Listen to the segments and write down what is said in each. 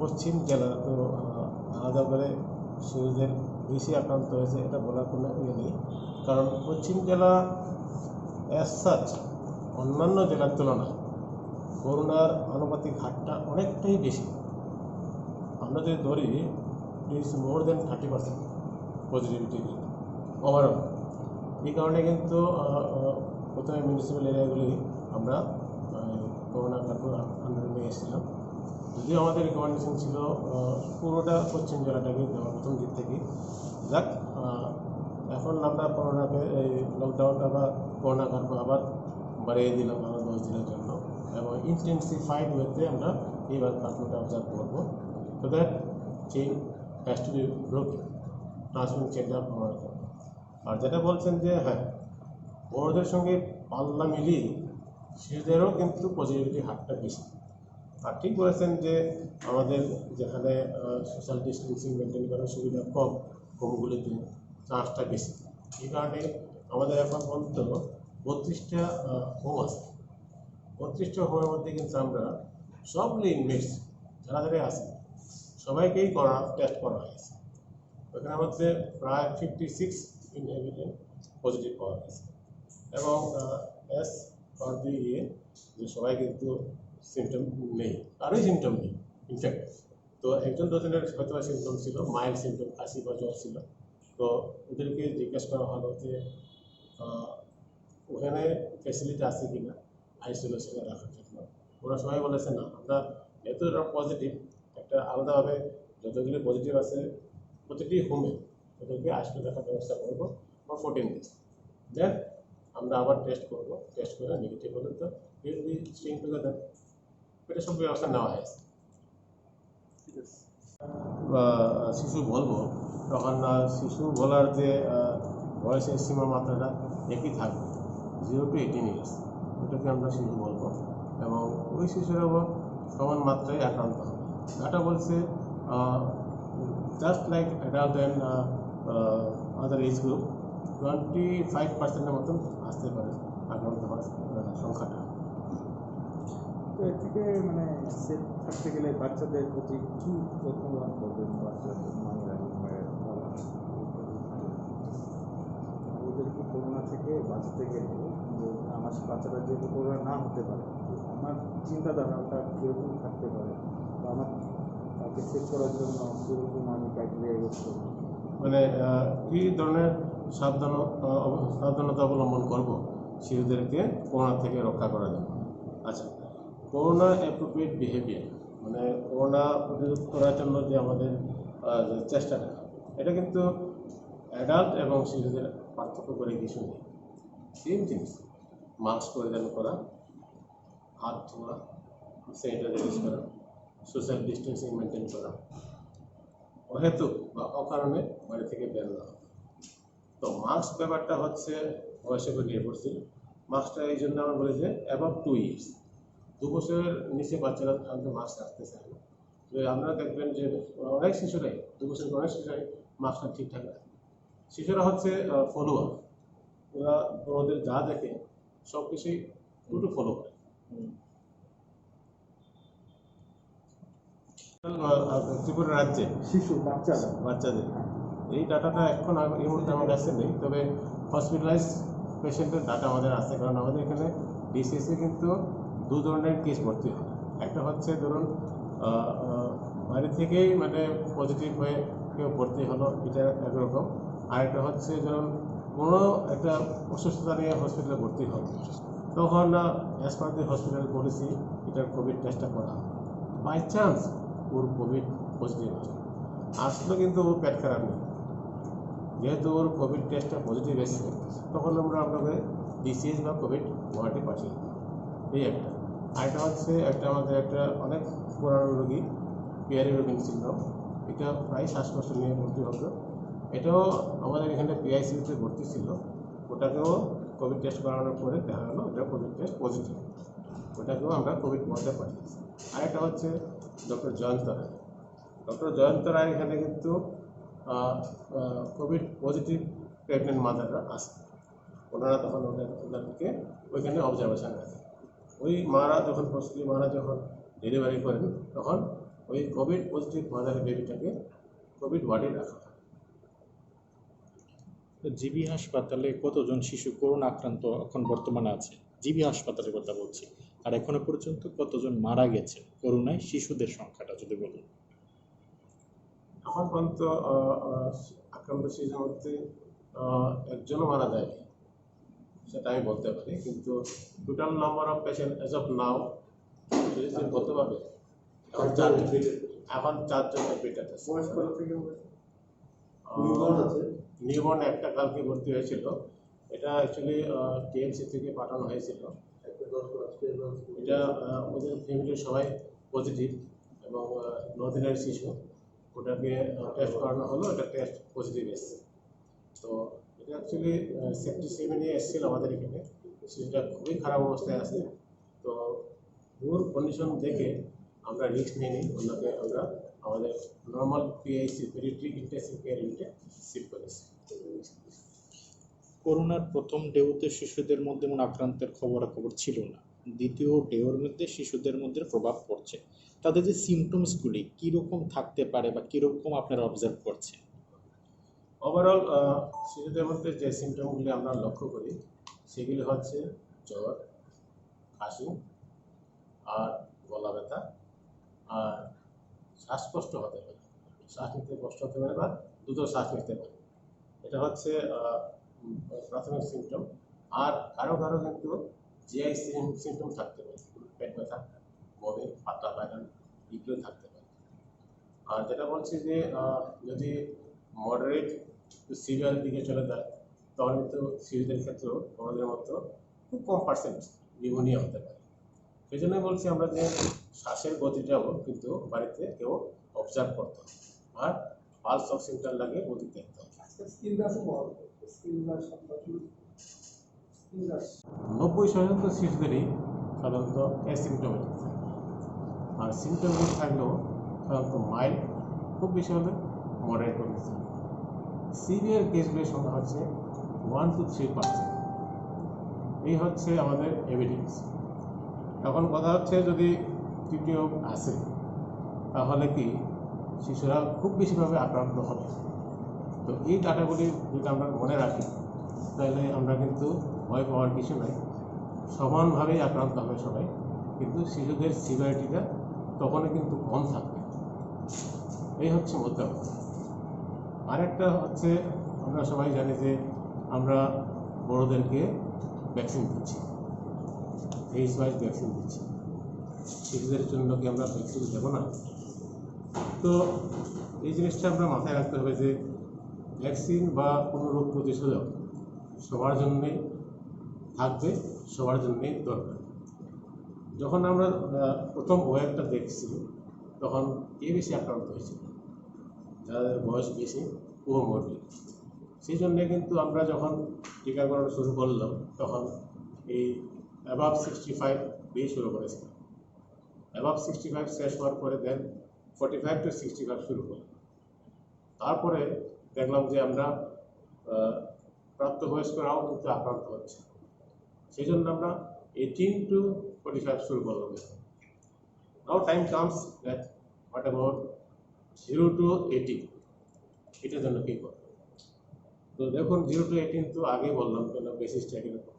পশ্চিম জেলা তো আলাদা করে শিশুদের বেশি আক্রান্ত হয়েছে এটা বলার কোনো ইয়ে নেই, কারণ পশ্চিম জেলা অ্যাজ সাচ অন্যান্য জেলার তুলনায় করোনার আনুপাতিক হারটা অনেকটাই বেশি। আমরা যদি ধরি it's more than 30% positivity overall. এই কারণে কিন্তু প্রথমে মিউনিসিপ্যাল এরিয়াগুলি আমরা করোনা কার্ফিউ আন্ডারে নিয়ে এসেছিলাম, যদিও আমাদের রিকমেন্ডেশন ছিল পুরোটা পশ্চিম জেলাটাকে দেওয়া প্রথম দিক থেকেই। যাক, এখন আমরা করোনাকে এই লকডাউনটা বা করোনা কার্ফিউ আবার বাড়িয়ে দিলাম আরও 10 দিনের জন্য, এবং ইন্টেন্সিফাইড ওয়েতে আমরা এইবার কার্ফিউটা অবজার্ভ করবো, so that chain has to B broken, transmission চেনটা হওয়ার জন্য। আর যেটা বলছেন যে হ্যাঁ, বড়দের সঙ্গে পাল্লা মিলিয়ে শিশুদেরও কিন্তু পজিটিভিটি হারটা বেশি। আর ঠিক বলেছেন যে আমাদের যেখানে সোশ্যাল ডিস্টেন্সিং মেনটেন করার সুবিধা কম, হোমগুলিতে চার্জটা বেশি। এই কারণে আমাদের এখন পর্যন্ত 32টা হোম আছে। 32টা হোমের মধ্যে কিন্তু আমরা সবগুলি ইনমেটস যারা যারা আছে সবাইকেই টেস্ট করা হয়েছে। ওখানের মধ্যে প্রায় 56 ইনহেবিটেন্ট পজিটিভ পাওয়া গেছে, এবং এস ফর দি ইয়ে যে সবাই কিন্তু সিমটম নেই, কারোই সিমটম নেই ইনফ্যাক্ট। তো একজন দুজনের হয়তো সিমটম ছিল, মাইল্ড সিমটম, কাশি বা জ্বর ছিল। তো ওদেরকে জিজ্ঞেস করা হলো যে ওখানে ফ্যাসিলিটি আছে কি না আইসোলেশনে রাখার জন্য। ওরা সবাই বলেছে না, আমরা যেহেতু এটা পজিটিভ, একটা আলাদাভাবে যতগুলি পজিটিভ আছে প্রতিটি হোমে ওদেরকে আইসোলেট রাখার ব্যবস্থা করবো ফর 14 days। দেন আমরা আবার টেস্ট করবো, টেস্ট করে নেগেটিভ হলে তো উইল বি স্টেইং টুগেদার। এটা সব ব্যবস্থা নেওয়া হয়েছে। শিশু বলবো তখন শিশু বলার যে বয়সের সীমা মাত্রাটা একই থাকবে, 0 to 18 years, ওটাকে আমরা শিশু বলবো, এবং ওই শিশুরাও সমান মাত্রায় আক্রান্ত হবে। এটা বলছে just like adult and other age group 25% মতন আসতে পারে আক্রান্ত হওয়ার সংখ্যাটা। তো এর থেকে মানে সেফ থাকতে গেলে বাচ্চাদের প্রতি কী যত্ন গ্রহণ করবেন? বাচ্চাদের ওদেরকে করোনা থেকে বাঁচতে গেলে যে আমার বাচ্চারা যেহেতু করোনা না হতে পারে, আমার চিন্তাধারা ওটা কীরকম থাকতে পারে, বা আমার তাকে সেভ করার জন্য কীরকম আমি ক্রাইটেরিয়া ইউজ করব, মানে কী ধরনের সাবধানতা অবলম্বন করব শিশুদেরকে করোনা থেকে রক্ষা করার জন্য? আচ্ছা, করোনা অ্যাপ্রোপ্রিয়েট বিহেভিয়ার মানে করোনা প্রতিরোধ করার জন্য যে আমাদের চেষ্টাটা, এটা কিন্তু অ্যাডাল্ট এবং শিশুদের পার্থক্য করে কিছু নেই, সেম জিনিস। মাস্ক পরিধান করা, হাত ধোয়া, স্যানিটাইজার ইউজ করা, সোশ্যাল ডিস্টেন্সিং মেনটেন করা, অহেতুক বা অকারণে বাড়ি থেকে বের না। তো মাস্ক ব্যাপারটা হচ্ছে বয়সের উপর নির্ভরশীল। মাস্কটা এই জন্য আমরা বলি যে অ্যাবাভ 2 years, 2 বছরের নিচে বাচ্চারা সাধারণত মাস্ক রাখতে চায় না। তো আপনারা দেখবেন যে অনেক শিশুরাই 2 বছরের অনেক শিশুরাই মাস্কটা ঠিকঠাক রাখে। শিশুরা হচ্ছে ফলোয়ার, ওরা বড়দের যা দেখে সব কিছুই একটু ফলো করে। ত্রিপুরা রাজ্যে শিশু বাচ্চাদের এই ডাটাটা এখন এই মুহূর্তে আমার কাছে নেই, তবে হসপিটালাইজ পেশেন্টের ডাটা আমাদের আছে, কারণ আমাদের এখানে ডিসিএসে কিন্তু 2 ধরনের কেস ভর্তি হয়। একটা হচ্ছে ধরুন বাড়ি থেকেই মানে পজিটিভ হয়ে কেউ ভর্তি হলো, এটা একরকম। আরেকটা হচ্ছে ধরুন কোনো একটা অসুস্থতা নিয়ে হসপিটালে ভর্তি হলো, তখন as per the hospital policy এটার কোভিড টেস্টটা করা হয়। বাই চান্স ওর কোভিড পজিটিভ আসলো, কিন্তু ওর পেট খারাপ নেই, যেহেতু ওর কোভিড টেস্টটা পজিটিভ এসছে, তখন আমরা আপনাকে ডিসিএস বা কোভিড ওয়ার্ডে পাঠিয়ে দিই। এই একটা। আরেকটা হচ্ছে আমাদের একটা অনেক পুরানো রোগী, পিয়ারি রোগিন সিনড্রোম, এটা প্রায় শ্বাসকষ্ট নিয়ে ভর্তি হতো। এটাও আমাদের এখানে পিআইসিউতে ভর্তি ছিল, ওটাকেও কোভিড টেস্ট করানোর পরে দেখা গেলো এটা কোভিড টেস্ট পজিটিভ, ওটাকেও আমরা কোভিড ওয়ার্ডে পাঠিয়েছি। আরেকটা হচ্ছে ডক্টর জয়ন্ত রায় এখানে কিন্তু কোভিড পজিটিভ প্রেগনেন্ট মাদাররা আসে, ওনারা তখন ওদেরকে ওইখানে অবজারভেশন রাখে। ওই মারা যখন ডেলিভারি করেন তখন ওই কোভিড পজিটিভ মাদার বেবিটাকে কোভিড ওয়ার্ডে রাখা হয়। তো জিবি হাসপাতালে কতজন শিশু করোনা আক্রান্ত এখন বর্তমানে আছে? জিবি হাসপাতালের কথা বলছি। আর এখনো পর্যন্ত কতজন মারা গেছে করোনায় শিশুদের সংখ্যাটা যদি বলুন। এখন পর্যন্ত আক্রান্ত শিশুর মধ্যে একজনও মারা যায়নি, সেটা আমি বলতে পারি। কিন্তু total number of patient as of now বলতে পারবে এখন চারজন অ্যাডমিটেড আছে। নিউবর্ন একটা কালকে ভর্তি হয়েছিল, এটা অ্যাকচুয়ালি টিএমসি থেকে পাঠানো হয়েছিল। এটা ওদের ফ্যামিলির সবাই পজিটিভ এবং 9 দিনের শিশু, ওটাকে টেস্ট করানো হলো, এটা টেস্ট পজিটিভ এসেছে। তো এটা অ্যাকচুয়ালি সেপ্টিসেমিনে এসেছিল আমাদের এখানে, শিশুটা খুবই খারাপ অবস্থায় আছে। তো ওর কন্ডিশন দেখে আমরা রিস্ক নিয়ে নিই, ওনাকে আমরা আমাদের normal PIC paediatric intensive care ইউনিটে শিফট করেছি। করোনার প্রথম ঢেউতে শিশুদের মধ্যে এমন আক্রান্তের খবরাখবর ছিল না, দ্বিতীয় ঢেউর মধ্যে শিশুদের মধ্যে প্রভাব পড়ছে। তাদের যে সিমটমসগুলি কীরকম থাকতে পারে বা কীরকম আপনারা অবজার্ভ করছেন? ওভারঅল শিশুদের মধ্যে যে সিমটমগুলি আমরা লক্ষ্য করি সেগুলি হচ্ছে জ্বর, কাশি, আর গলা ব্যথা, আর শ্বাসকষ্ট হতে পারে, শ্বাস নিতে কষ্ট হতে পারে বা দ্রুত শ্বাস নিতে পারে। এটা হচ্ছে প্রাথমিক সিমটম। আর কারো কারো কিন্তু জিআই সিমটম থাকতে পারে, পেট ব্যথা, বমি, পাতলা পায়খানা, এগুলো থাকতে পারে। আর যেটা বলছি যে যদি মডারেট টু সিভিয়ার দিকে চলে যায় তখন কিন্তু শিশুদের ক্ষেত্রেও আমাদের মতো খুব কম পার্সেন্ট নিউমোনিয়া হতে পারে। সেই জন্যই বলছি আমরা যে শ্বাসের গতিটাও কিন্তু বাড়িতে কেউ অবজার্ভ করতে হবে, আর পালস অক্সিমিটার লাগিয়ে গতি দেখতে হবে। 90% শিশুদেরই সাধারণত অ্যাসিমটোমেটিক থাকে, আর সিমটমেটিক থাকলেও সাধারণত মাইল্ড, খুব বেশি হলে মডারেট কন্ডিশন। সিভিয়ার কেসগুলির সংখ্যা হচ্ছে 1 to 3%। এই হচ্ছে আমাদের এভিডেন্স। এখন কথা হচ্ছে যদি তৃতীয় আসে তাহলে কি শিশুরা খুব বেশিভাবে আক্রান্ত হবে। তো এই ডাটাগুলি যদি আমরা মনে রাখি তাহলে আমরা কিন্তু ভয় পাওয়ার কিছু নাই, সমানভাবেই আক্রান্ত হবে সবাই, কিন্তু শিশুদের সিভিয়ারিটিটা তখনই কিন্তু কম থাকবে। এই হচ্ছে মোদ্দা কথা। আরেকটা হচ্ছে আমরা সবাই জানি যে আমরা বড়োদেরকে ভ্যাকসিন দিচ্ছি, ফেজ ওয়াইজ ভ্যাকসিন দিচ্ছি, শিশুদের জন্য কি আমরা ভ্যাকসিন দেবো না? তো এই জিনিসটা আমরা মাথায় রাখতে হবে যে ভ্যাকসিন বা কোনো রোগ প্রতিষেধক সবার জন্যেই থাকবে, সবার জন্যেই দরকার। যখন আমরা প্রথম ওয়েভটা দেখছি তখন কে বেশি আক্রান্ত হয়েছিল? যাদের বয়স বেশি, কোমরবিড। সেই জন্যে কিন্তু আমরা যখন টিকাকরণ শুরু করলাম তখন এই অ্যাবাভ 65 দিয়ে শুরু করেছিলাম। অ্যাবাভ 65 শেষ হওয়ার পরে দেন 45 to 65 শুরু করলাম। তারপরে দেখলাম যে আমরা প্রাপ্তবয়স্করাও কিন্তু আক্রান্ত হচ্ছে, সেই জন্য আমরা 18 to 45 শুরু করলাম। Now time comes that what about 0 to 18, এটার জন্য কী করব? তো দেখুন 0 to 18 তো আগেই বললাম কেন বেসিসটা কীরকম,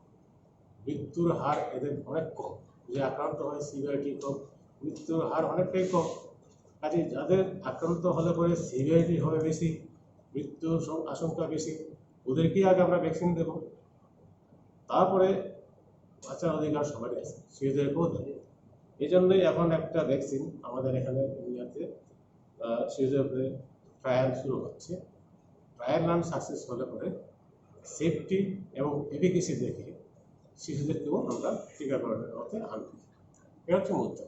মৃত্যুর হার এদের অনেক কম, যে আক্রান্ত হয় সিভিয়ারিটি কম, মৃত্যুর হার অনেকটাই কম। কাজে যাদের আক্রান্ত হলে পরে সিভিয়ারিটি হবে বেশি, মৃত্যুর আশঙ্কা বেশি, ওদেরকেই আগে আমরা ভ্যাকসিন দেবো। তারপরে বাঁচার অধিকার সবারই আছে, শিশুদেরকেও দেবে। এই জন্যই এখন একটা ভ্যাকসিন আমাদের এখানে ইন্ডিয়াতে শিশুদের উপরে ট্রায়াল শুরু হচ্ছে। ট্রায়াল রান সাকসেস হলে পরে সেফটি এবং এফিকেসি দেখে শিশুদেরকেও আমরা টিকাকরণের মধ্যে আনবো। এটা হচ্ছে মুদ্রা।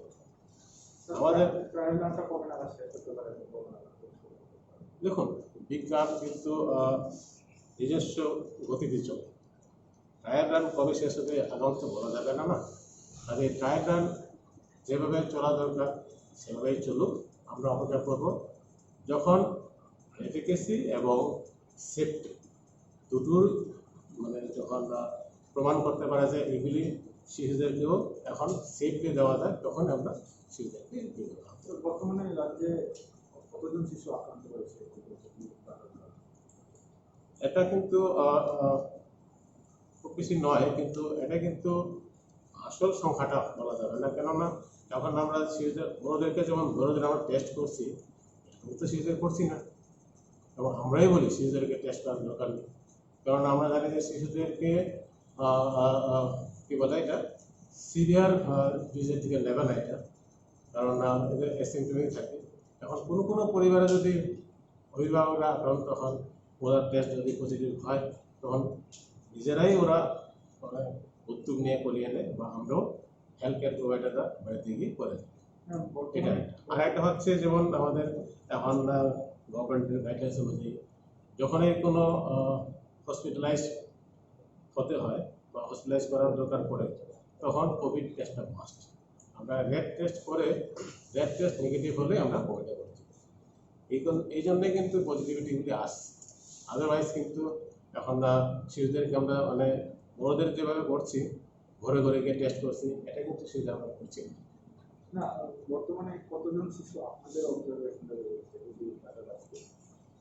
আমাদের দেখুন বিজ্ঞান কিন্তু নিজস্ব গতিতে চলে, ট্রায়াল রান কবে শেষ হবে আগাম তো বলা যাবে না। আর এই ট্রায়াল রান যেভাবে চলা দরকার সেভাবেই চলুক, আমরা অপেক্ষা করব যখন এফিকেসি এবং সেফটি দুটোর যখন প্রমাণ করতে পারা যায় এগুলি শিশুদেরকেও এখন সেফলি দেওয়া যায়, তখন আমরা শিশুদেরকে তো বর্তমানে রাজ্যে কতজন শিশু আক্রান্ত হয়েছে? এটা কিন্তু খুব বেশি নয়, কিন্তু এটা কিন্তু আসল সংখ্যাটা বলা যাবে না, কেননা যখন আমরা শিশুদের বড়োদেরকে যেমন বড়োদের আমরা টেস্ট করছি, আমি তো শিশুদের করছি না, এবং আমরাই বলি শিশুদেরকে টেস্ট করার দরকার নেই, কারণ আমরা জানি যে শিশুদেরকে কী বলে এটা সিভিয়ার ডিজিজের দিকে নেবে না এটা, কারণ এদের অ্যাসিম্পটমেটিক থাকে। এখন কোনো কোনো পরিবারে যদি অভিভাবকরা আক্রান্ত হন, ওরা টেস্ট যদি পজিটিভ হয়, তখন নিজেরাই ওরা উদ্যোগ নিয়ে করিয়ে নেয়, বা আমরাও হেলথ কেয়ার প্রোভাইডাররা বাড়িতে গিয়ে করে দিই। এটা আর একটা হচ্ছে যেমন আমাদের এখন গভর্নমেন্টের গাইডলাইন্স অনুযায়ী যখনই কোনো হসপিটালাইজ হতে হয় বা হসপিটালাইজ করার দরকার পড়ে, তখন কোভিড টেস্টটা মাস্ট। আমরা র্যাট টেস্ট করে র্যাট টেস্ট নেগেটিভ হলে আমরা কোভিডে করছি। এই জন্যে কিন্তু পজিটিভিটিগুলি আসছে, আদারওয়াইজ কিন্তু এখন শিশুদেরকে আমরা মানে বড়োদের যেভাবে করছি, ঘরে ঘরে গিয়ে টেস্ট করছি, এটা কিন্তু শিশুদের আমরা করছি না। না, বর্তমানে কতজন শিশু আপনাদের অবজারভেশনে রয়েছে যদি তারা রাখছে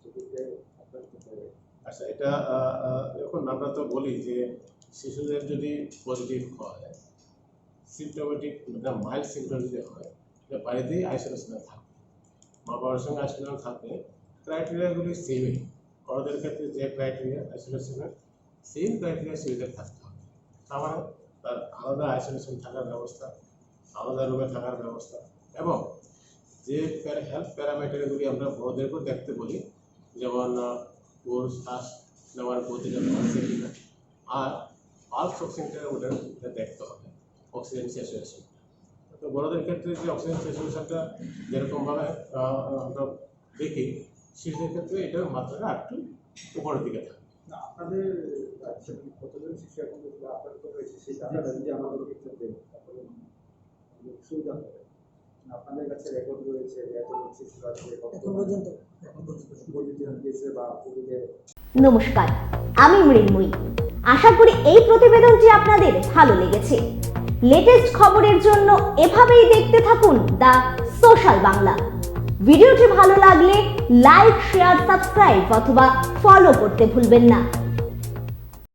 সেক্ষেত্রে আপনার কোথায়? আচ্ছা, এটা এখন আমরা তো বলি যে শিশুদের যদি পজিটিভ হয়, সিমটোমেটিক মাইল্ড সিমটম যদি হয়, বাড়িতেই আইসোলেশনে থাকবে, মা বাবার সঙ্গে আইসোলেশন থাকবে। ক্রাইটেরিয়াগুলি সেমই, বড়দের ক্ষেত্রে যে ক্রাইটেরিয়া আইসোলেশনের, সেম ক্রাইটেরিয়া শিশুদের থাকতে হবে। তার মানে তার আলাদা আইসোলেশন থাকার ব্যবস্থা, আলাদা রুমে থাকার ব্যবস্থা, এবং যে হেলথ প্যারামিটারগুলি আমরা বড়দেরকেও দেখতে বলি, যেমন ওর শ্বাস নেওয়ার গতিটা বাড়ছে কিনা, আর পালস অক্সিজেনটা ওটা দেখতে হবে, অক্সিজেন স্যাচুরেশন। তো বড়দের ক্ষেত্রে যে অক্সিজেন স্যাচুরেশনটা যেরকমভাবে আমরা দেখি, শিশুদের ক্ষেত্রে এটার মাত্রাটা একটু উপরের দিকে থাকে। না, আপনাদের রাজ্যে কতজন শিশু এখন আক্রান্ত হয়েছে সেই ডাটাটা যদি আমাদেরকে একটু দেন, তাহলে সুবিধা হবে। আপনাদের কাছে রেকর্ড রয়েছে এতজন শিশু রাজ্যে এখন পর্যন্ত দিয়েছে বা কোভিডে। নমস্কার, আমি মৃন্ময়ী। আশা করি এই প্রতিবেদনটি আপনাদের ভালো লেগেছে। লেটেস্ট খবরের জন্য এভাবেই দেখতে থাকুন দ্য সোশ্যাল বাংলা। ভিডিওটি ভালো লাগলে লাইক, শেয়ার, সাবস্ক্রাইব অথবা ফলো করতে ভুলবেন না।